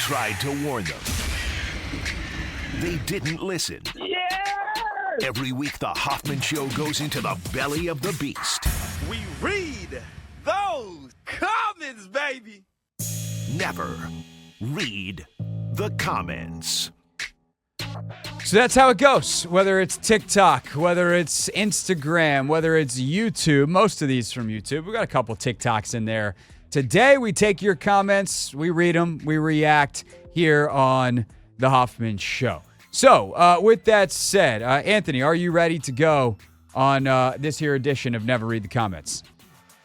tried to warn them. They didn't listen. Yeah! Every week, the Hoffman Show goes into the belly of the beast. We read those comments, baby. Never read the comments. So that's how it goes. Whether it's TikTok, whether it's Instagram, whether it's YouTube, most of these from YouTube. We've got a couple TikToks in there. Today, we take your comments, we read them, we react here on The Hoffman Show. So, with that said, Anthony, are you ready to go on this here edition of Never Read the Comments?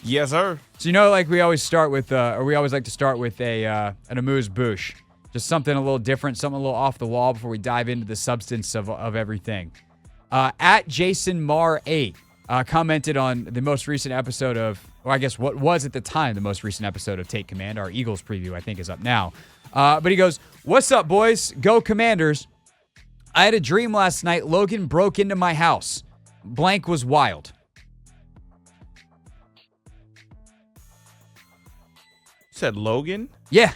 Yes, sir. So, like we always start with, we always like to start with an amuse-bouche. Just something a little different, something a little off the wall before we dive into the substance of everything. At Jason Marr 8 commented on the most recent episode of, or I guess what was at the time the most recent episode of Take Command. Our Eagles preview, I think, is up now. But he goes, "What's up, boys? Go Commanders. I had a dream last night. Logan broke into my house. Blank was wild." You said Logan? Yeah.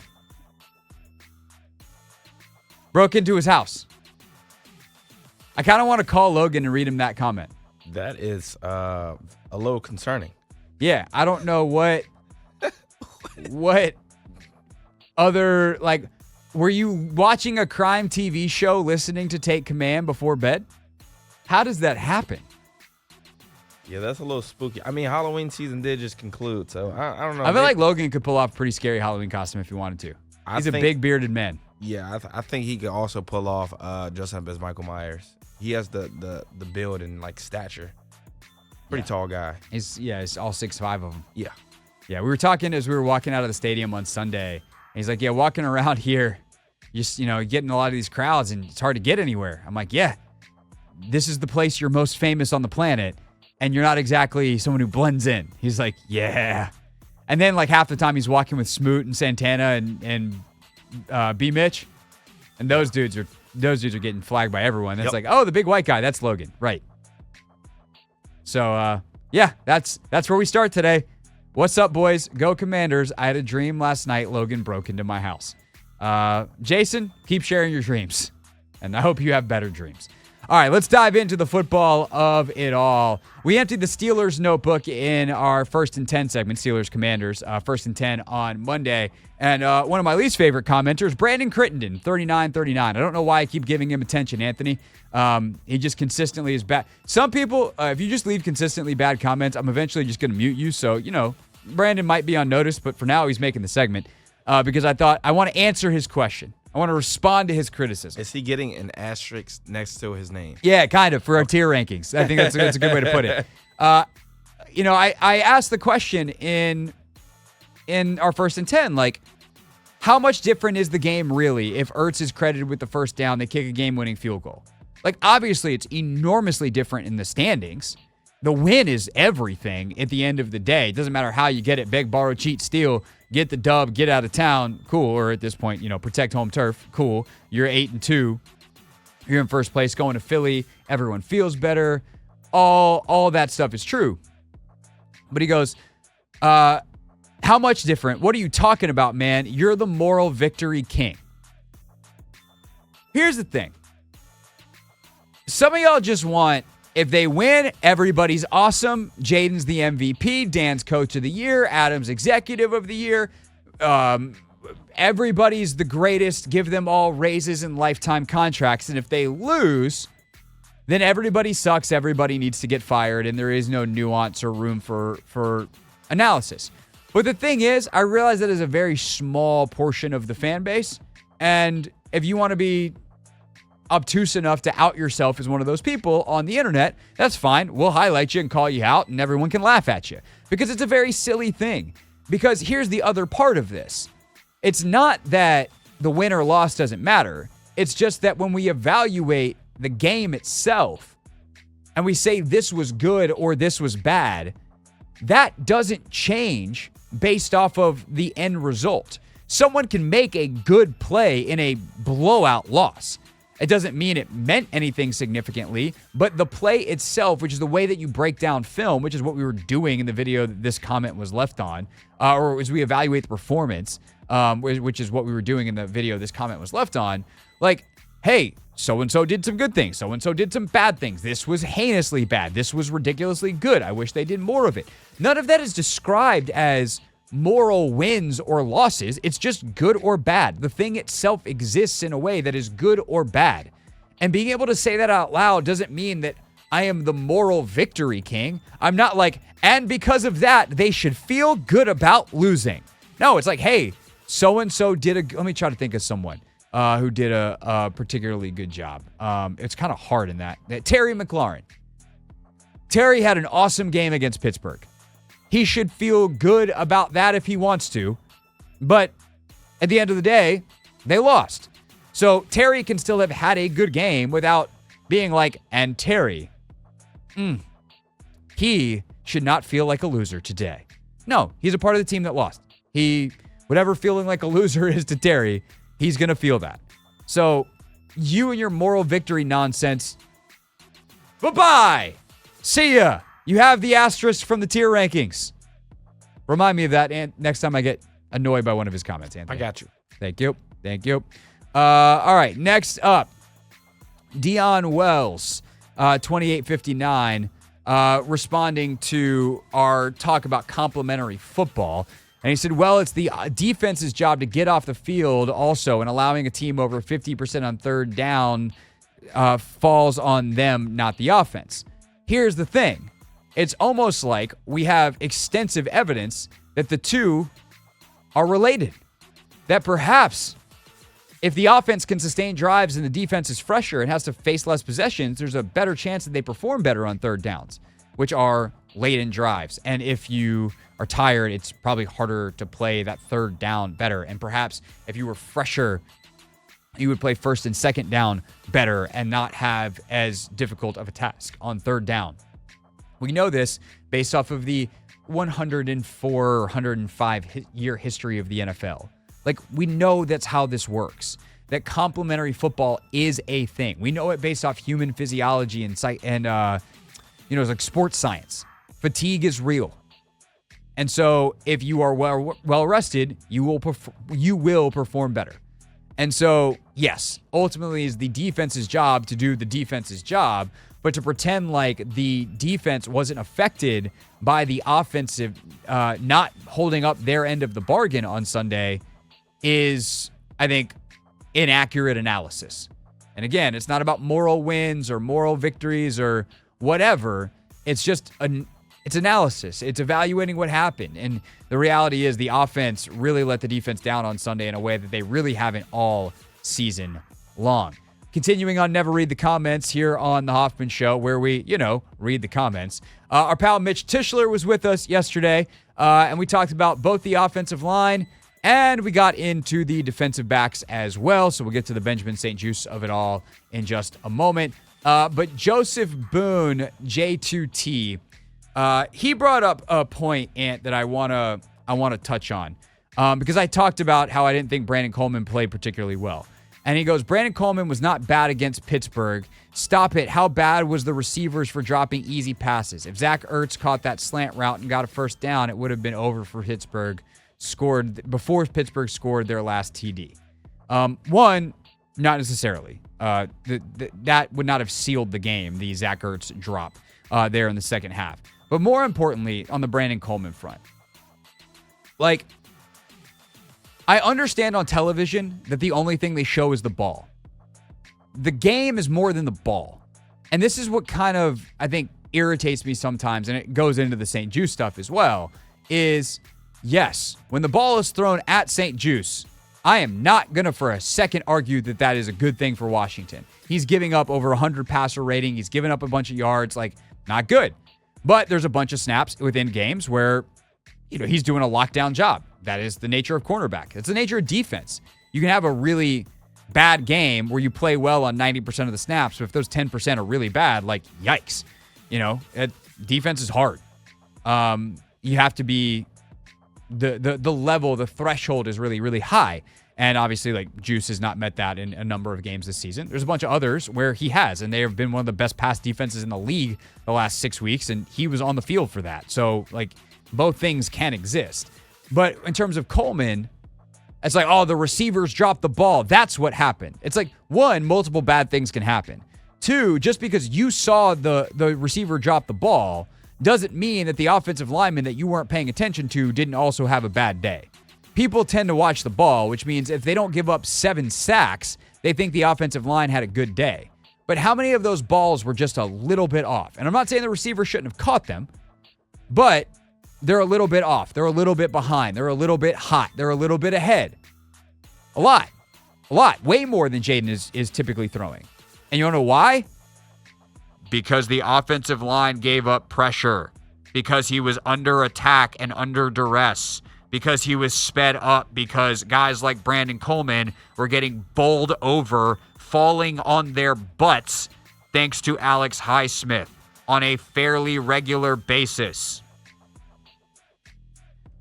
Broke into his house. I kind of want to call Logan and read him that comment. That is a little concerning. Yeah, I don't know what other, like, were you watching a crime TV show listening to Take Command before bed? How does that happen? Yeah, that's a little spooky. I mean, Halloween season did just conclude, so I don't know. I feel like Logan could pull off a pretty scary Halloween costume if he wanted to. He's a big bearded man. Yeah, I think he could also pull off dressing up as Michael Myers. He has the build and like stature. Pretty tall guy. He's all 6'5" of him. Yeah. Yeah, we were talking as we were walking out of the stadium on Sunday. And he's like, yeah, walking around here, just, getting a lot of these crowds and it's hard to get anywhere. I'm like, yeah, this is the place you're most famous on the planet. And you're not exactly someone who blends in. He's like, yeah. And then like half the time he's walking with Smoot and Santana and B. Mitch. And those dudes are getting flagged by everyone. It's like, oh, the big white guy, that's Logan. Right. So, yeah, that's where we start today. What's up, boys? Go Commanders. I had a dream last night. Logan broke into my house. Jason, keep sharing your dreams. And I hope you have better dreams. All right, let's dive into the football of it all. We emptied the Steelers notebook in our 1st and 10 segment, Steelers Commanders, 1st and 10 on Monday. And one of my least favorite commenters, Brandon Crittenden, 3939. I don't know why I keep giving him attention, Anthony. He just consistently is bad. Some people, if you just leave consistently bad comments, I'm eventually just going to mute you. So, Brandon might be on notice, but for now he's making the segment because I thought I want to answer his question. I want to respond to his criticism. Is he getting an asterisk next to his name? Yeah, kind of, for our tier rankings. I think that's a good way to put it. I asked the question in our 1st and 10, like, how much different is the game really if Ertz is credited with the first down, they kick a game-winning field goal? Like, obviously, it's enormously different in the standings. The win is everything at the end of the day. It doesn't matter how you get it, beg, borrow, cheat, steal, get the dub, get out of town, cool. Or at this point, protect home turf, cool. You're 8-2. You're in first place going to Philly. Everyone feels better. All that stuff is true. But he goes, how much different? What are you talking about, man? You're the moral victory king. Here's the thing. Some of y'all just want, if they win, everybody's awesome. Jaden's the MVP. Dan's coach of the year. Adam's executive of the year. Everybody's the greatest. Give them all raises and lifetime contracts. And if they lose, then everybody sucks. Everybody needs to get fired. And there is no nuance or room for analysis. But the thing is, I realize that is a very small portion of the fan base. And if you want to be obtuse enough to out yourself as one of those people on the internet, that's fine. We'll highlight you and call you out and everyone can laugh at you because it's a very silly thing. Because here's the other part of this. It's not that the win or loss doesn't matter. It's just that when we evaluate the game itself and we say this was good or this was bad, that doesn't change based off of the end result. Someone can make a good play in a blowout loss. It doesn't mean it meant anything significantly, but the play itself, which is the way that you break down film, which is what we were doing in the video that this comment was left on, or as we evaluate the performance, which is what we were doing in the video this comment was left on. Like, hey, so-and-so did some good things. So-and-so did some bad things. This was heinously bad. This was ridiculously good. I wish they did more of it. None of that is described as moral wins or losses. It's just good or bad. The thing itself exists in a way that is good or bad. And being able to say that out loud doesn't mean that I am the moral victory king. I'm not like, and because of that, they should feel good about losing. No, it's like, hey, so-and-so did let me try to think of someone who did a particularly good job. It's kind of hard in that. Terry McLaurin. Terry had an awesome game against Pittsburgh. He should feel good about that if he wants to. But at the end of the day, they lost. So Terry can still have had a good game without being like, and Terry, he should not feel like a loser today. No, he's a part of the team that lost. Whatever feeling like a loser is to Terry, he's going to feel that. So you and your moral victory nonsense, bye-bye. See ya. You have the asterisk from the tier rankings. Remind me of that next time I get annoyed by one of his comments, Anthony. I got you. Thank you. All right, next up, Dion Wells, 2859, responding to our talk about complimentary football. And he said, well, it's the defense's job to get off the field also, and allowing a team over 50% on third down falls on them, not the offense. Here's the thing. It's almost like we have extensive evidence that the two are related. That perhaps if the offense can sustain drives and the defense is fresher and has to face less possessions, there's a better chance that they perform better on third downs, which are late in drives. And if you are tired, it's probably harder to play that third down better. And perhaps if you were fresher, you would play first and second down better and not have as difficult of a task on third down. We know this based off of the 104 or 105 year history of the NFL. Like, we know that's how this works. That complementary football is a thing. We know it based off human physiology and it's like sports science. Fatigue is real. And so if you are well rested, you will perform better. And so, yes, ultimately is the defense's job to do the defense's job, but to pretend like the defense wasn't affected by the offensive not holding up their end of the bargain on Sunday is, I think, inaccurate analysis. And again, it's not about moral wins or moral victories or whatever. It's just it's analysis. It's evaluating what happened. And the reality is the offense really let the defense down on Sunday in a way that they really haven't all season long. Continuing on Never Read the Comments here on The Hoffman Show, where we, read the comments. Our pal Mitch Tischler was with us yesterday, and we talked about both the offensive line and we got into the defensive backs as well. So we'll get to the Benjamin St. Juste of it all in just a moment. But Joseph Boone, J2T, he brought up a point, Ant, that I want to touch on because I talked about how I didn't think Brandon Coleman played particularly well. And he goes, Brandon Coleman was not bad against Pittsburgh. Stop it. How bad was the receivers for dropping easy passes? If Zach Ertz caught that slant route and got a first down, it would have been over for Pittsburgh. Scored before Pittsburgh scored their last TD. One, not necessarily. That would not have sealed the game, the Zach Ertz drop there in the second half. But more importantly, on the Brandon Coleman front, like, I understand on television that the only thing they show is the ball. The game is more than the ball. And this is what kind of, I think, irritates me sometimes, and it goes into the St. Juste stuff as well, is, yes, when the ball is thrown at St. Juste, I am not going to for a second argue that that is a good thing for Washington. He's giving up over 100 passer rating. He's giving up a bunch of yards, like, not good. But there's a bunch of snaps within games where, he's doing a lockdown job. That is the nature of cornerback. It's the nature of defense. You can have a really bad game where you play well on 90% of the snaps, but if those 10% are really bad, like, yikes. Defense is hard. You have to be the level, the threshold is really, really high. And obviously, like, Juste has not met that in a number of games this season. There's a bunch of others where he has, and they have been one of the best pass defenses in the league the last 6 weeks, and he was on the field for that. So, like, both things can exist. But in terms of Coleman, It's like, oh, the receivers dropped the ball. That's what happened. It's like, one, multiple bad things can happen. Two, just because you saw the receiver drop the ball doesn't mean that the offensive lineman that you weren't paying attention to didn't also have a bad day. People tend to watch the ball, which means if they don't give up 7 sacks, they think the offensive line had a good day. But how many of those balls were just a little bit off? And I'm not saying the receiver shouldn't have caught them, but they're a little bit off. They're a little bit behind. They're a little bit hot. They're a little bit ahead. A lot. Way more than Jaden is typically throwing. And you want to know why? Because the offensive line gave up pressure. Because he was under attack and under duress. Because he was sped up. Because guys like Brandon Coleman were getting bowled over, falling on their butts, thanks to Alex Highsmith on a fairly regular basis.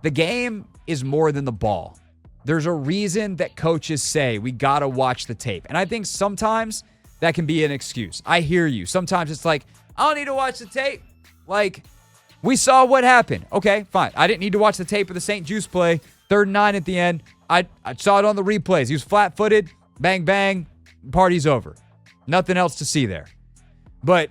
The game is more than the ball. There's a reason that coaches say we got to watch the tape. And I think sometimes that can be an excuse. I hear you. Sometimes it's like, I don't need to watch the tape. Like, we saw what happened. Okay, fine. I didn't need to watch the tape of the St. Juste play. 3rd and 9 at the end. I saw it on the replays. He was flat-footed. Bang, bang. Party's over. Nothing else to see there. But,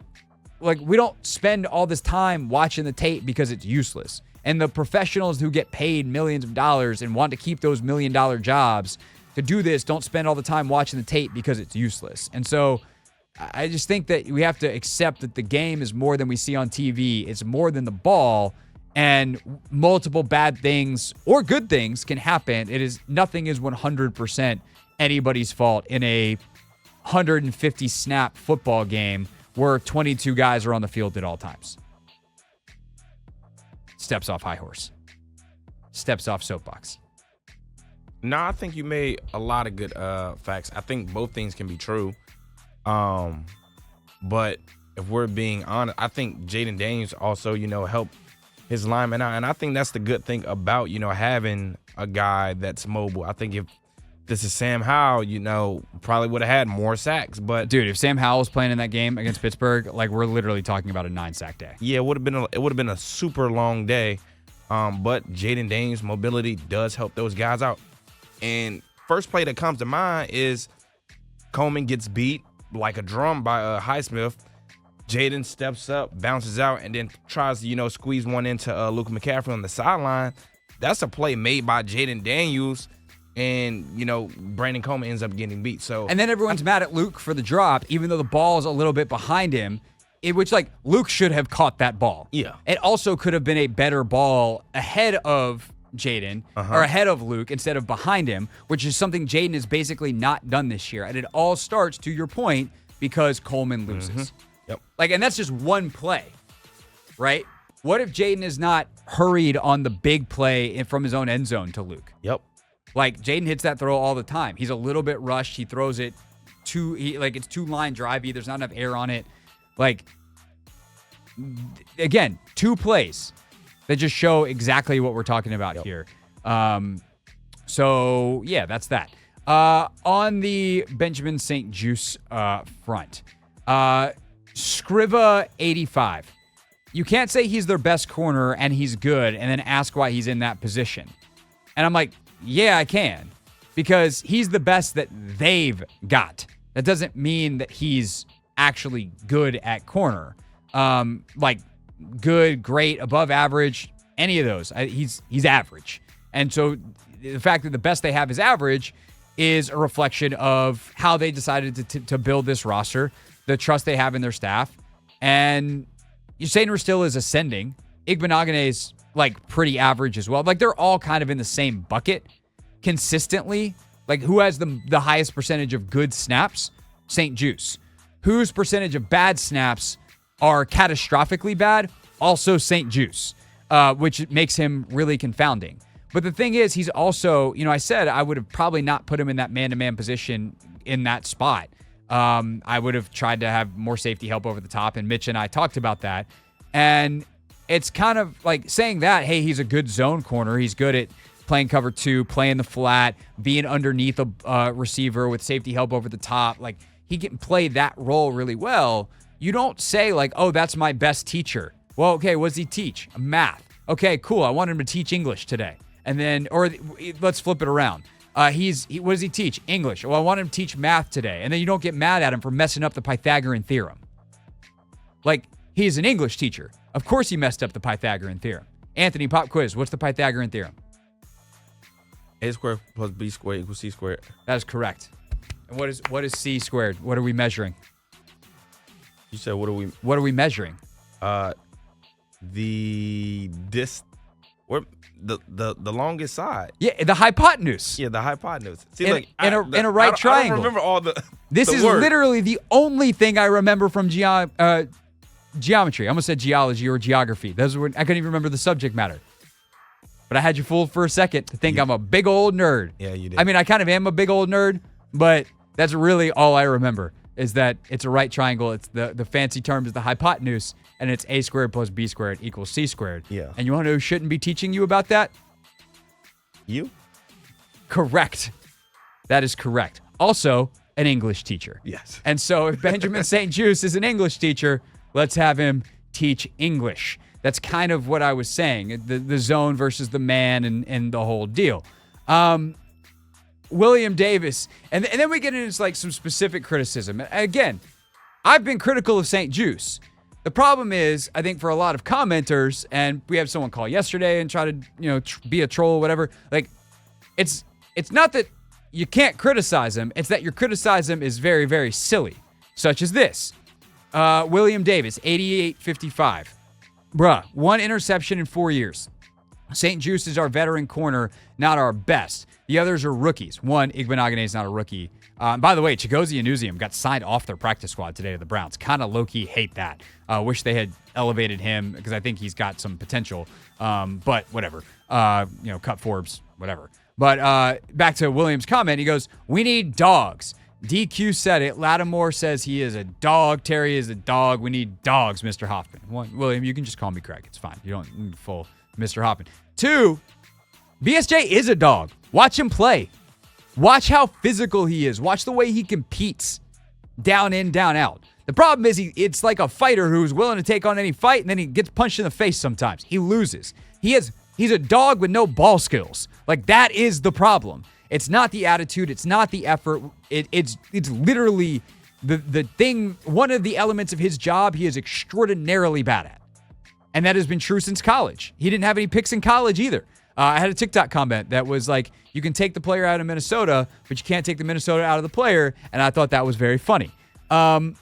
like, we don't spend all this time watching the tape because it's useless. And the professionals who get paid millions of dollars and want to keep those $1 million jobs to do this don't spend all the time watching the tape because it's useless. And so I just think that we have to accept that the game is more than we see on TV. It's more than the ball, and multiple bad things or good things can happen. Nothing is 100% anybody's fault in a 150 snap football game where 22 guys are on the field at all times. Steps off high horse. Steps off soapbox. No, I think you made a lot of good facts. I think both things can be true. But if we're being honest, I think Jaden Daniels also, helped his lineman out. And I think that's the good thing about, having a guy that's mobile. I think if this is Sam Howell, probably would have had more sacks. But dude, if Sam Howell was playing in that game against Pittsburgh, like, we're literally talking about a 9-sack day. Yeah, it would have been a super long day. But Jaden Daniels' mobility does help those guys out. And first play that comes to mind is Coleman gets beat like a drum by Highsmith. Jaden steps up, bounces out, and then tries to, squeeze one into Luke McCaffrey on the sideline. That's a play made by Jaden Daniels. And, Brandon Coleman ends up getting beat. And then everyone's mad at Luke for the drop, even though the ball is a little bit behind him, which, like, Luke should have caught that ball. Yeah. It also could have been a better ball ahead of Jaden or ahead of Luke instead of behind him, which is something Jaden has basically not done this year. And it all starts, to your point, because Coleman loses. Yep. Like, and that's just one play, right? What if Jaden is not hurried on the big play from his own end zone to Luke? Yep. Like, Jaden hits that throw all the time. He's a little bit rushed. He throws it it's 2-line drivey. There's not enough air on it. Like, again, 2 plays that just show exactly what we're talking about here. So, yeah, that's that. On the Benjamin St. Juste front, Scriva 85. You can't say he's their best corner and he's good and then ask why he's in that position. And I'm like, yeah, I can. Because he's the best that they've got. That doesn't mean that he's actually good at corner. Like, good, great, above average, any of those. He's average. And so the fact that the best they have is average is a reflection of how they decided to build this roster, the trust they have in their staff. And Usain still is ascending. Igbenogany is, like, pretty average as well. Like, they're all kind of in the same bucket consistently. Like, who has the highest percentage of good snaps? St. Juste. Whose percentage of bad snaps are catastrophically bad? Also St. Juste, which makes him really confounding. But the thing is, he's also, I said I would have probably not put him in that man-to-man position in that spot. I would have tried to have more safety help over the top, and Mitch and I talked about that. And it's kind of like saying that, hey, he's a good zone corner. He's good at playing cover 2, playing the flat, being underneath a receiver with safety help over the top. Like, he can play that role really well. You don't say, like, oh, that's my best teacher. Well, okay, what does he teach? Math. Okay, cool. I want him to teach English today. And then, or let's flip it around. What does he teach? English. Well, I want him to teach math today. And then you don't get mad at him for messing up the Pythagorean theorem. Like, he's an English teacher. Of course he messed up the Pythagorean theorem. Anthony, pop quiz. What's the Pythagorean theorem? A squared plus B squared equals C squared. That is correct. And what is C squared? What are we measuring? You said what are we measuring? The longest side. Yeah, the hypotenuse. Yeah, the hypotenuse. See, In a right triangle. I don't remember all the. This the is words. literally the only thing I remember from geometry. I almost said geology or geography. I couldn't even remember the subject matter. But I had you fooled for a second to think I'm a big old nerd. Yeah, you did. I mean, I kind of am a big old nerd, but that's really all I remember is that it's a right triangle. It's the fancy term is the hypotenuse, and it's A squared plus B squared equals C squared. Yeah. And you want to know who shouldn't be teaching you about that? You? Correct. That is correct. Also, an English teacher. Yes. And so if Benjamin St. Juste is an English teacher, let's have him teach English. That's kind of what I was saying, the zone versus the man and the whole deal. William Davis. And then we get into like some specific criticism. Again, I've been critical of St. Juste. The problem is, I think for a lot of commenters, and we had someone call yesterday and try to, be a troll or whatever. Like, it's not that you can't criticize him. It's that your criticism is very, very silly. Such as this. William Davis, 88-55. Bruh, 1 interception in 4 years. St. Juste is our veteran corner, not our best. The others are rookies. One, Igbenogany is not a rookie. By the way, Chigozie Anuzium got signed off their practice squad today to the Browns. Kind of low-key hate that. Wish they had elevated him because I think he's got some potential. But whatever. Cut Forbes, whatever. But back to William's comment. He goes, we need dogs. DQ said it. Lattimore says he is a dog. Terry is a dog. We need dogs, Mr. Hoffman. 1, William, you can just call me Craig. It's fine. You don't need full Mr. Hoffman. 2, BSJ is a dog. Watch him play. Watch how physical he is. Watch the way he competes. Down in, down out. The problem is it's like a fighter who's willing to take on any fight, and then he gets punched in the face sometimes. He loses. He's a dog with no ball skills. Like, that is the problem. It's not the attitude. It's not the effort. It's literally the thing, one of the elements of his job he is extraordinarily bad at. And that has been true since college. He didn't have any picks in college either. I had a TikTok comment that was like, you can take the player out of Minnesota, but you can't take the Minnesota out of the player. And I thought that was very funny. Then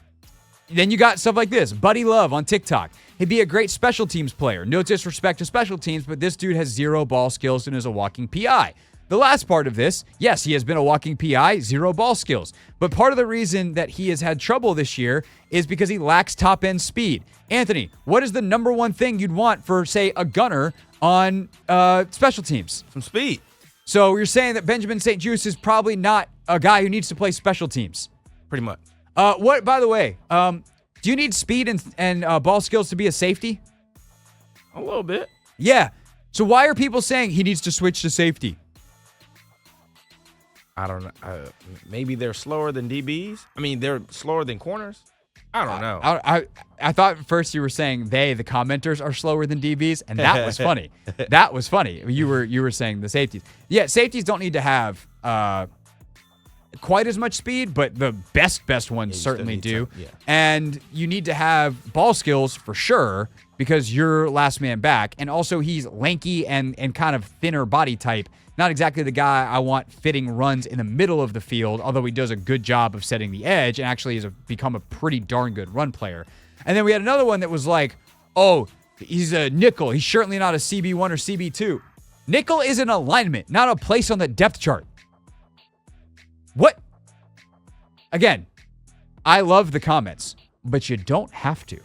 you got stuff like this. Buddy Love on TikTok. He'd be a great special teams player. No disrespect to special teams, but this dude has 0 ball skills and is a walking PI. The last part of this, yes, he has been a walking PI, 0 ball skills. But part of the reason that he has had trouble this year is because he lacks top-end speed. Anthony, what is the number one thing you'd want for, say, a gunner on special teams? Some speed. So you're saying that Benjamin St. Juste is probably not a guy who needs to play special teams? Pretty much. What? By the way, do you need speed and ball skills to be a safety? A little bit. Yeah. So why are people saying he needs to switch to safety? I don't know. Maybe they're slower than DBs. I mean, they're slower than corners. I don't know. I thought at first you were saying the commenters, are slower than DBs, and that was funny. That was funny. You were saying the safeties. Yeah, safeties don't need to have quite as much speed, but the best ones certainly do. Yeah. And you need to have ball skills for sure because you're last man back. And also he's lanky and kind of thinner body type. Not exactly the guy I want fitting runs in the middle of the field, although he does a good job of setting the edge and actually has become a pretty darn good run player. And then we had another one that was like, oh, he's a nickel. He's certainly not a CB1 or CB2. Nickel is an alignment, not a place on the depth chart. What? Again, I love the comments, but you don't have to.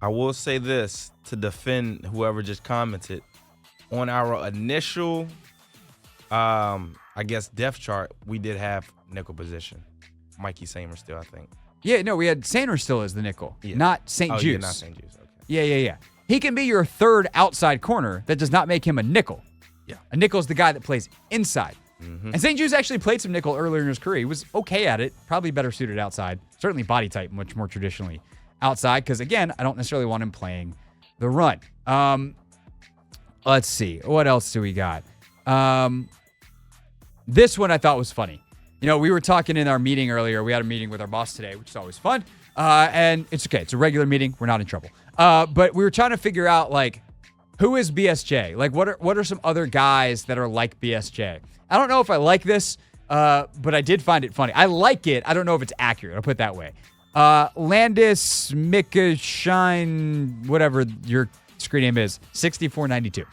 I will say this to defend whoever just commented. On our initial, depth chart, we did have nickel position. Mikey Samer still, I think. Yeah, no, we had Sainer still as the nickel, not St. Juste. Yeah, not St. Juste. Yeah. Okay. He can be your third outside corner. That does not make him a nickel. Yeah. A nickel is the guy that plays inside. Mm-hmm. And St. Juste actually played some nickel earlier in his career. He was okay at it, probably better suited outside. Certainly body type, much more traditionally outside, because, again, I don't necessarily want him playing the run. Let's see. What else do we got? This one I thought was funny. You know, we were talking in our meeting earlier. We had a meeting with our boss today, which is always fun. And it's okay. It's a regular meeting. We're not in trouble. But we were trying to figure out, like, who is BSJ? Like, what are some other guys that are like BSJ? I don't know if I like this, but I did find it funny. I like it. I don't know if it's accurate. I'll put it that way. Landis Mickashine, whatever your screen name is, 6492.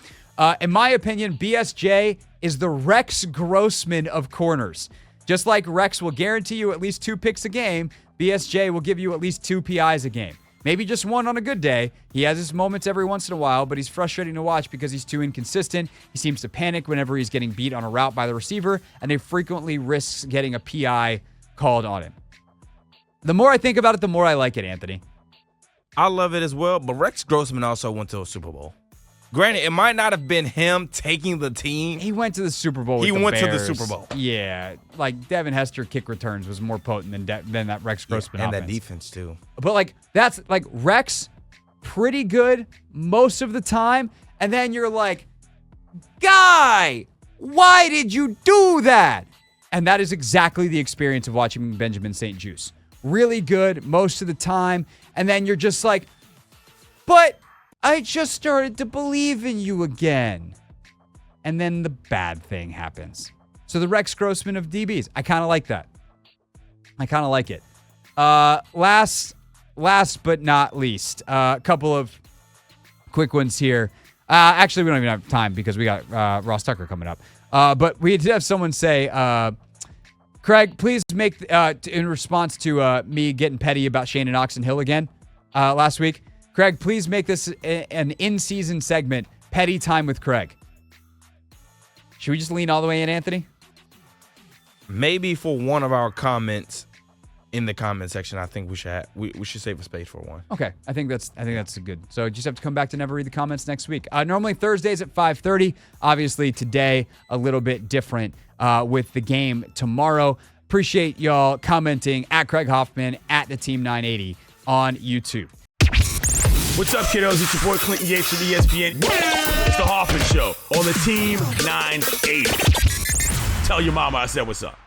In my opinion, BSJ is the Rex Grossman of corners. Just like Rex will guarantee you at least 2 picks a game, BSJ will give you at least 2 PIs a game. Maybe just 1 on a good day. He has his moments every once in a while, but he's frustrating to watch because he's too inconsistent. He seems to panic whenever he's getting beat on a route by the receiver, and he frequently risks getting a PI called on him. The more I think about it, the more I like it, Anthony. I love it as well, but Rex Grossman also went to a Super Bowl. Granted, it might not have been him taking the team. He went to the Super Bowl with He the went to the Bears. Super Bowl. Yeah, like Devin Hester kick returns was more potent than that Rex Grossman and offense. that defense too. But like that's like Rex, pretty good most of the time, and then you're like, guy, why did you do that? And that is exactly the experience of watching Benjamin St. Juste. Really good most of the time, and then you're just like, but I just started to believe in you again. And then the bad thing happens. So the Rex Grossman of DBs. I kind of like that. I kind of like it. Last but not least, a couple of quick ones here. Actually, we don't even have time because we got Ross Tucker coming up. But we did have someone say, Craig, please make, in response to me getting petty about Shane and Oxon Hill again last week, Craig, please make this an in-season segment, Petty Time with Craig. Should we just lean all the way in, Anthony? Maybe for one of our comments in the comment section, I think we should save a space for one. Okay, I think that's a good. So you just have to come back to Never Read the Comments next week. Normally Thursdays at 5:30. Obviously today a little bit different with the game tomorrow. Appreciate y'all commenting at Craig Hoffman at the Team 980 on YouTube. What's up, kiddos? It's your boy Clinton Yates from ESPN. It's the Hoffman Show on the Team 980. Tell your mama I said what's up.